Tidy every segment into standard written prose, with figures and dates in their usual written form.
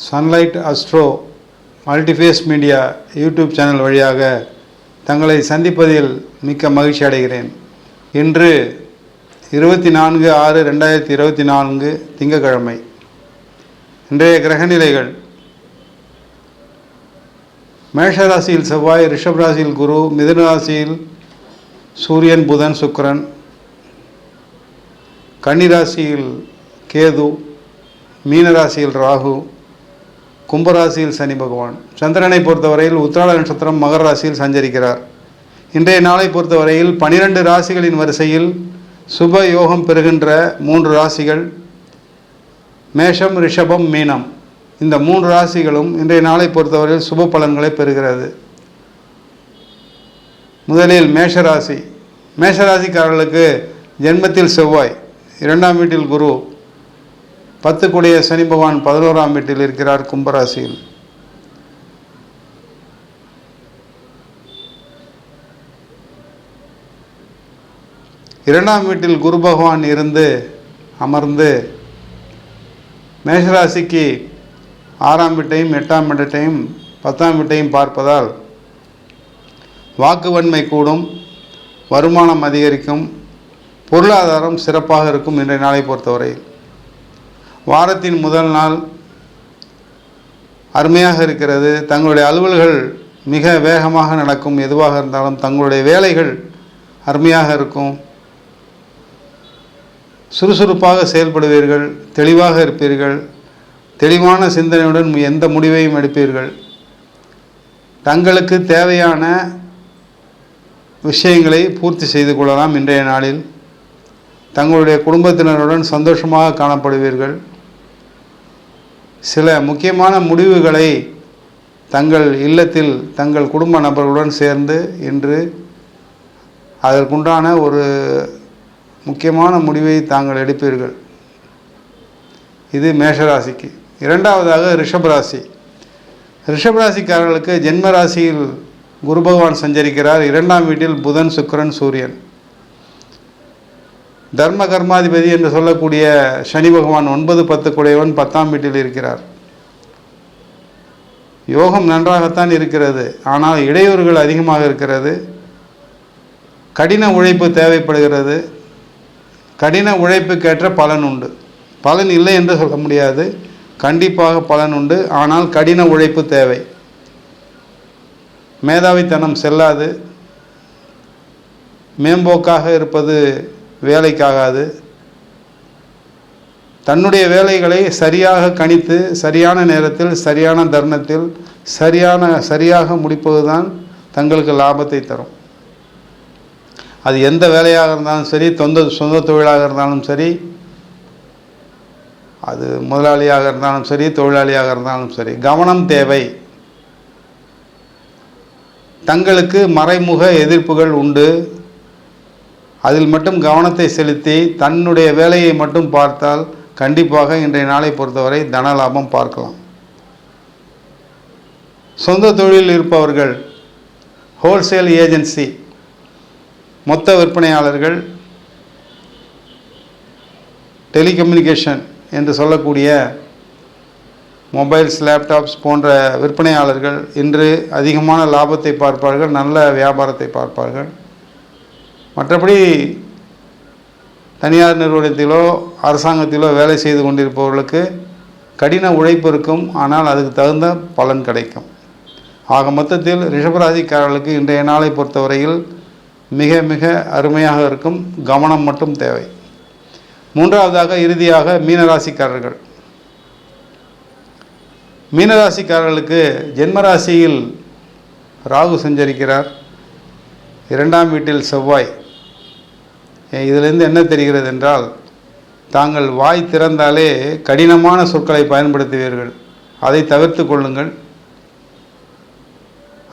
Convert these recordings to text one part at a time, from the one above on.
Sunlight astro multiphase media YouTube channel வழியாக தங்களை சந்திப்பதில் மிக்க மகிழ்ச்சி அடைகிறேன். இன்று 24/6/2024 திங்கட்கிழமை. இன்றைய கிரகநிலைகள்: மேஷராசியில் செவ்வாய், ரிஷப் ராசியில் குரு, மிதுன ராசியில் சூரியன், புதன், சுக்கிரன், கன்னிராசியில் கேது, மீனராசியில் ராகு, கும்பராசியில் சனி பகவான். சந்திரனை பொறுத்தவரையில் உத்திராட நட்சத்திரம் மகர ராசியில் சஞ்சரிக்கிறார். இன்றைய நாளை பொறுத்தவரையில் 12 ராசிகளின் வரிசையில் சுப யோகம் பெறுகின்ற 3 ராசிகள் மேஷம், ரிஷபம், மீனம். இந்த 3 ராசிகளும் இன்றைய நாளை பொறுத்தவரையில் சுப பலன்களை பெறுகிறது. முதலில் மேஷராசி. மேஷராசிக்காரர்களுக்கு ஜென்மத்தில் செவ்வாய், 2ஆம் வீட்டில் குரு, 10 கூடிய சனி பகவான் 11ஆம் வீட்டில் இருக்கிறார் கும்பராசியில். இரண்டாம் வீட்டில் குரு பகவான் இருந்து அமர்ந்து மேஷராசிக்கு 6ஆம் வீட்டையும் 8ஆம் வீட்டையும் 10ஆம் வீட்டையும் பார்ப்பதால் வாக்குவன்மை கூடும், வருமானம் அதிகரிக்கும், பொருளாதாரம் சிறப்பாக இருக்கும். இன்றைய நாளை பொறுத்தவரையில் வாரத்தின் முதல் நாள் அருமையாக இருக்கிறது. தங்களுடைய அலுவல்கள் மிக வேகமாக நடக்கும். எதுவாக இருந்தாலும் தங்களுடைய வேலைகள் அருமையாக இருக்கும். சுறுசுறுப்பாக செயல்படுவீர்கள், தெளிவாக இருப்பீர்கள், தெளிவான சிந்தனையுடன் எந்த முடிவையும் எடுப்பீர்கள். தங்களுக்கு தேவையான விஷயங்களை பூர்த்தி செய்து கொள்ளலாம். இன்றைய நாளில் தங்களுடைய குடும்பத்தினருடன் சந்தோஷமாக காணப்படுவீர்கள். சில முக்கியமான முடிவுகளை தங்கள் இல்லத்தில் தங்கள் குடும்ப நபர்களுடன் சேர்ந்து இன்று அதற்குண்டான ஒரு முக்கியமான முடிவை தாங்கள் எடுப்பீர்கள். இது மேஷராசிக்கு. இரண்டாவதாக ரிஷபராசி. ரிஷபராசிக்காரர்களுக்கு ஜென்மராசியில் குரு பகவான் சஞ்சரிக்கிறார். 2ஆம் வீட்டில் புதன், சுக்கிரன், சூரியன். தர்ம கர்மாதிபதி என்று சொல்லக்கூடிய சனி பகவான் 9, 10 கூடையவன் 10ஆம் வீட்டில் இருக்கிறார். யோகம் நன்றாகத்தான் இருக்கிறது, ஆனால் இடையூறுகள் அதிகமாக இருக்கிறது. கடின உழைப்பு தேவைப்படுகிறது. கடின உழைப்புக்கேற்ற பலன் உண்டு. பலன் இல்லை என்று சொல்ல முடியாது, கண்டிப்பாக பலன் உண்டு. ஆனால் கடின உழைப்பு தேவை. மேதாவித்தனம் செல்லாது. மேம்போக்காக இருப்பது வேலைக்காகாது. தன்னுடைய வேலைகளை சரியாக கணித்து சரியான நேரத்தில் சரியான தருணத்தில் சரியாக முடிப்பதுதான் தங்களுக்கு லாபத்தை தரும். அது எந்த வேலையாக இருந்தாலும் சரி, சொந்த தொழிலாக இருந்தாலும் சரி, அது முதலாளியாக இருந்தாலும் சரி, தொழிலாளியாக இருந்தாலும் சரி, கவனம் தேவை. தங்களுக்கு மறைமுக எதிர்ப்புகள் உண்டு. அதில் மட்டும் கவனத்தை செலுத்தி தன்னுடைய வேலையை மட்டும் பார்த்தால் கண்டிப்பாக இன்றைய நாளை பொறுத்தவரை தன லாபம் பார்க்கலாம். சொந்த தொழில் இருப்பவர்கள், ஹோல்சேல் ஏஜென்சி, மொத்த விற்பனையாளர்கள், டெலிகம்யூனிகேஷன் என்று சொல்லக்கூடிய மொபைல்ஸ், லேப்டாப்ஸ் போன்ற விற்பனையாளர்கள் இன்று அதிகமான லாபத்தை பார்ப்பார்கள், நல்ல வியாபாரத்தை பார்ப்பார்கள். மற்றபடி தனியார் நிறுவனத்திலோ அரசாங்கத்திலோ வேலை செய்து கொண்டிருப்பவர்களுக்கு கடின உழைப்பு இருக்கும், ஆனால் அதுக்கு தகுந்த பலன் கிடைக்கும். ஆக மொத்தத்தில் ரிஷபராசிக்காரர்களுக்கு இன்றைய நாளை பொறுத்தவரையில் மிக மிக அருமையாக இருக்கும். கவனம் மட்டும் தேவை. மூன்றாவதாக இறுதியாக மீனராசிக்காரர்கள். மீனராசிக்காரர்களுக்கு ஜென்மராசியில் ராகு சஞ்சரிக்கிறார். 2ஆம் வீட்டில் செவ்வாய். இதிலிருந்து என்ன தெரிகிறது என்றால், தாங்கள் வாய் திறந்தாலே கடினமான சொற்களை பயன்படுத்துவீர்கள். அதை தவிர்த்து கொள்ளுங்கள்.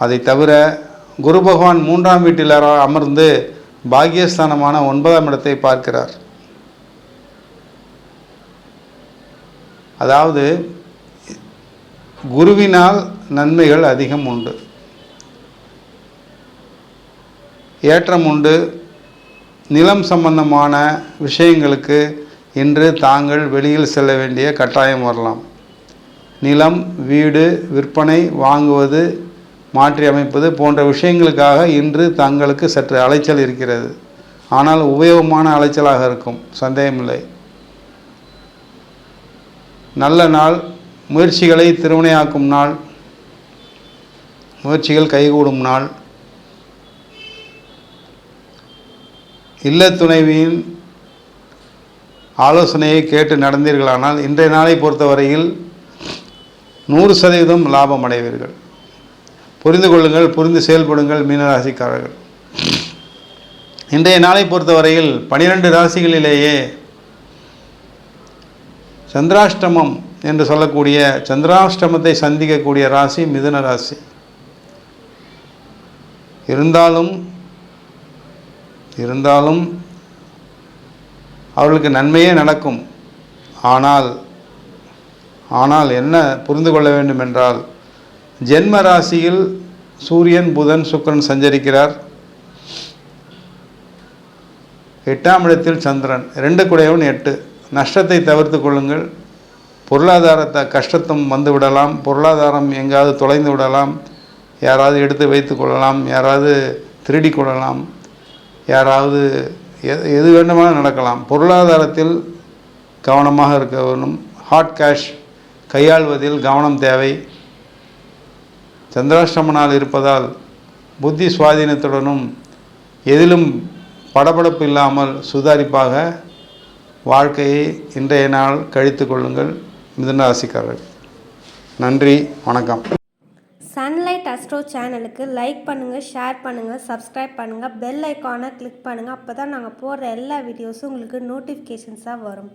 அதை தவிர குரு பகவான் 3ஆம் வீட்டில் அமர்ந்து பாக்கியஸ்தானமான 9ஆம் இடத்தை பார்க்கிறார். அதாவது குருவினால் நன்மைகள் அதிகம் உண்டு, ஏற்றம் உண்டு. நிலம் சம்பந்தமான விஷயங்களுக்கு இன்று தாங்கள் வெளியில் செல்ல வேண்டிய கட்டாயம் வரலாம். நிலம், வீடு விற்பனை, வாங்குவது, மாற்றி அமைப்பது போன்ற விஷயங்களுக்காக இன்று தங்களுக்கு சற்று அலைச்சல் இருக்கிறது. ஆனால் உபயோகமான அலைச்சலாக இருக்கும், சந்தேகமில்லை. நல்ல நாள், முயற்சிகளை திருவினையாக்கும் நாள், முயற்சிகள் கைகூடும் நாள். இல்ல துணைவியின் ஆலோசனையை கேட்டு நடந்தீர்களானால் இன்றைய நாளை பொறுத்தவரையில் 100% லாபம் அடைவீர்கள். புரிந்து கொள்ளுங்கள், புரிந்து செயல்படுங்கள் மீனராசிக்காரர்கள். இன்றைய நாளை பொறுத்தவரையில் 12 ராசிகளிலேயே சந்திராஷ்டமம் என்று சொல்லக்கூடிய சந்திராஷ்டமத்தை சந்திக்கக்கூடிய ராசி மிதுன ராசி. இருந்தாலும் அவர்களுக்கு நன்மையே நடக்கும். ஆனால் என்ன புரிந்து கொள்ள வேண்டும் என்றால், ஜென்ம ராசியில் சூரியன், புதன், சுக்கிரன் சஞ்சரிக்கிறார். 8ஆம் இடத்தில் சந்திரன், 2 கூடையவன் 8. நஷ்டத்தை தவிர்த்து கொள்ளுங்கள். பொருளாதாரத்தை கஷ்டத்தும் வந்து விடலாம். பொருளாதாரம் எங்காவது தொலைந்து விடலாம். யாராவது எடுத்து வைத்து கொள்ளலாம். யாராவது திருடி கொள்ளலாம். யாராவது எது வேண்டுமானால் நடக்கலாம். பொருளாதாரத்தில் கவனமாக இருக்க வேணும். ஹாட் கேஷ் கையாள்வதில் கவனம் தேவை. சந்திராஷ்டம நாள் இருப்பதால் புத்தி சுவாதீனத்துடனும் எதிலும் படபடப்பு இல்லாமல் சுதாரிப்பாக வாழ்க்கையை இன்றைய நாள் கழித்து கொள்ளுங்கள் மிதுன ராசிக்காரர்கள். நன்றி, வணக்கம். சன்லைட் அஸ்ட்ரோ சேனலுக்கு லைக் பண்ணுங்கள், ஷேர் பண்ணுங்கள், சப்ஸ்கிரைப் பண்ணுங்கள், பெல் ஐக்கானை கிளிக் பண்ணுங்கள். அப்போ தான் நாங்கள் போடுற எல்லா வீடியோஸும் உங்களுக்கு நோட்டிஃபிகேஷன்ஸாக வரும்.